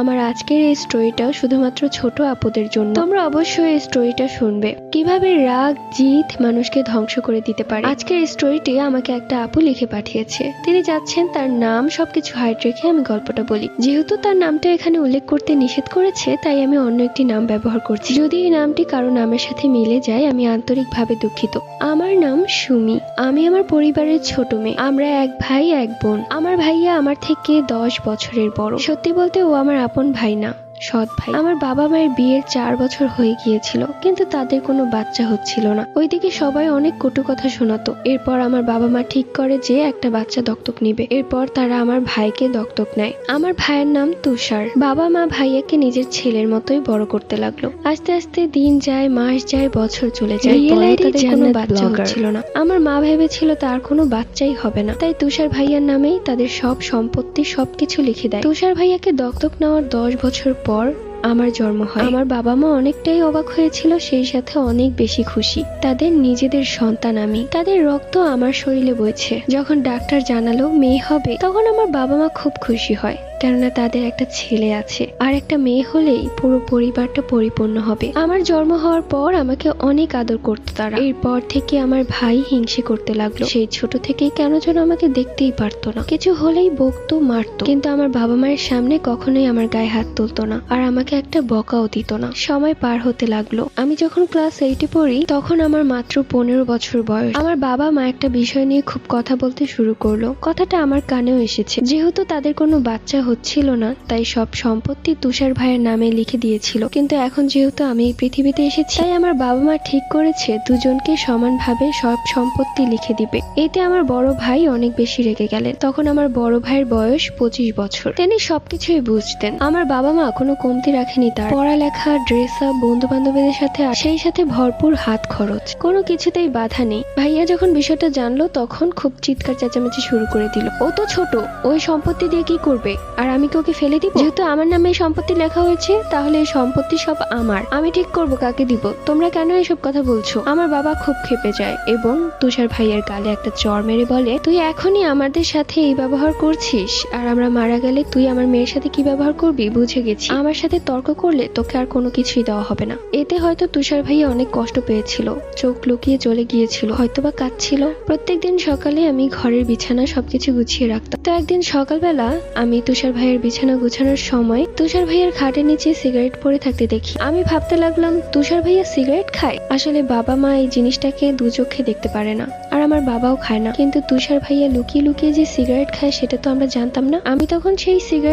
আমার আজকের এই স্টোরিটা শুধুমাত্র ছোট আপুদের জন্য। তোমরা অবশ্যই এই স্টোরিটা শুনবে, কিভাবে রাগ জিদ মানুষকে ধ্বংস করে দিতে পারে। আজকের এই স্টোরিটি আমাকে একটা আপু লিখে পাঠিয়েছে। তিনি চাচ্ছেন তার নাম সবকিছু হাইড রেখে আমি গল্পটা বলি। যেহেতু তার নামটা এখানে উল্লেখ করতে নিষেধ করেছে, তাই আমি অন্য একটি নাম ব্যবহার করছি। যদি এই নামটি কারো নামের সাথে মিলে যায়, আমি আন্তরিকভাবে দুঃখিত। আমার নাম সুমি। আমি আমার পরিবারের ছোট মেয়ে। আমরা এক ভাই এক বোন। আমার ভাইয়া আমার থেকে 10 বছরের বড়। সত্যি বলতে ও আমার আপন ভাই না, সৎ ভাই। আমার বাবা মায়ের বিয়ের 4 বছর হয়ে গিয়েছিল, কিন্তু তাদের কোনো বাচ্চা হচ্ছিল না। ওইদিকে সবাই অনেক কটু কথা শোনাতো। এরপর আমার বাবা মা ঠিক করে যে একটা বাচ্চা দত্তক নিবে। এরপর তারা আমার ভাইকে দত্তক নেয়। আমার ভাইয়ের নাম তুষার। বাবা মা ভাইয়াকে নিজের ছেলের মতোই বড় করতে লাগলো। আস্তে আস্তে দিন যায়, মাস যায়, বছর চলে যায়। তাদের কোনো বাচ্চা হচ্ছিল না। আমার মা ভেবেছিল তার কোনো বাচ্চাই হবে না, তাই তুষার ভাইয়ার নামেই তাদের সব সম্পত্তি সবকিছু লিখে দেয়। তুষার ভাইয়াকে দত্তক নেওয়ার 10 বছর পর আমার জন্ম হয়। আমার বাবা মা অনেকটাই অবাক হয়েছিল, সেই সাথে অনেক বেশি খুশি। তাদের নিজেদের সন্তান আমি, তাদের রক্ত আমার শরীরে বইছে। যখন ডাক্তার জানালো মেয়ে হবে, তখন আমার বাবা মা খুব খুশি হয়, কেননা তাদের একটা ছেলে আছে, আর একটা মেয়ে হলেই পুরো পরিবারটা পরিপূর্ণ হবে। আমার জন্ম হওয়ার পর আমাকে অনেক আদর করতো তারা। এরপর থেকে আমার ভাই হিংসে করতে লাগলো। সেই ছোট থেকেই কেন যেন আমাকে দেখতেই পারতো না, কিছু হলেই বকতো, মারতো, কিন্তু আমার বাবা মায়ের সামনে কখনোই আমার গায়ে হাত তুলতো না, আর আমাকে একটা বকাও দিত না। সময় পার হতে লাগলো। আমি যখন ক্লাস 8-এ পড়ি, তখন আমার মাত্র 15 বছর বয়স। আমার বাবা মা একটা বিষয় নিয়ে খুব কথা বলতে শুরু করলো। কথাটা আমার কানেও এসেছে। যেহেতু তাদের কোনো বাচ্চা হচ্ছিল না, তাই সব সম্পত্তি তুষার ভাইয়ের নামে লিখে দিয়েছিল। কিন্তু এখন যেহেতু আমি এই পৃথিবীতে এসেছি, তাই আমার বাবা মা ঠিক করেছে দুজনকে সমানভাবে সব সম্পত্তি লিখে দিবে। এতে আমার বড় ভাই অনেক বেশি রেগে গেলেন। তখন আমার বড় ভাইয়ের বয়স 25 বছর। তিনি সবকিছুই বুঝতেন। আমার বাবা মা কোনো কমতি রাখেনি তার। পড়ালেখা, ড্রেস আপ, বন্ধু বান্ধবীদের সাথে, সেই সাথে ভরপুর হাত খরচ, কোনো কিছুতেই বাধা নেই। ভাইয়া যখন বিষয়টা জানলো, তখন খুব চিৎকার চেঁচামেচি শুরু করে দিল। ও তো ছোট, ওই সম্পত্তি দিয়ে কি করবে, আর আমি কি ওকে ফেলে দিব? যেহেতু আমার নামে এই সম্পত্তি লেখা হয়েছে, তাহলে এই সম্পত্তি সব আমার। আমি ঠিক করব কাকে দিব। তোমরা কেন এসব কথা বলছো? আমার বাবা খুব ক্ষেপে যায় এবং তুষার ভাইয়ের গালে একটা চড় মেরে বলে, তুই এখনই আমাদের সাথে এই ব্যবহার করছিস, আর আমরা মারা গেলে তুই আমার মেয়ের সাথে কি ব্যবহার করবি বুঝে গেছি। আমার সাথে তর্ক করলে তোকে আর কোনো কিছুই দেওয়া হবে না। এতে হয়তো তুষার ভাইয়া অনেক কষ্ট পেয়েছিল, চোখ লুকিয়ে চলে গিয়েছিল, হয়তোবা কাঁদছিল। প্রত্যেকদিন সকালে আমি ঘরের বিছানা সবকিছু গুছিয়ে রাখতাম। তো একদিন সকালবেলা আমি তুষার ভাইয়ের বিছানা গুছানোর সময় তুষার ভাইয়ের খাটের নিচে সিগারেট পড়ে থাকতে দেখি। আমি ভাবতে লাগলাম, তুষার ভাইয়া সিগারেট খায়? আসলে বাবা মা এই জিনিসটাকে দু চোখে দেখতে পারে না, আর আমার বাবাও খায় না, কিন্তু তুষার ভাইয়া লুকিয়ে লুকিয়ে যে সিগারেট খায় সেটা তো আমরা জানতাম না। আমি তখন সেই সিগারেট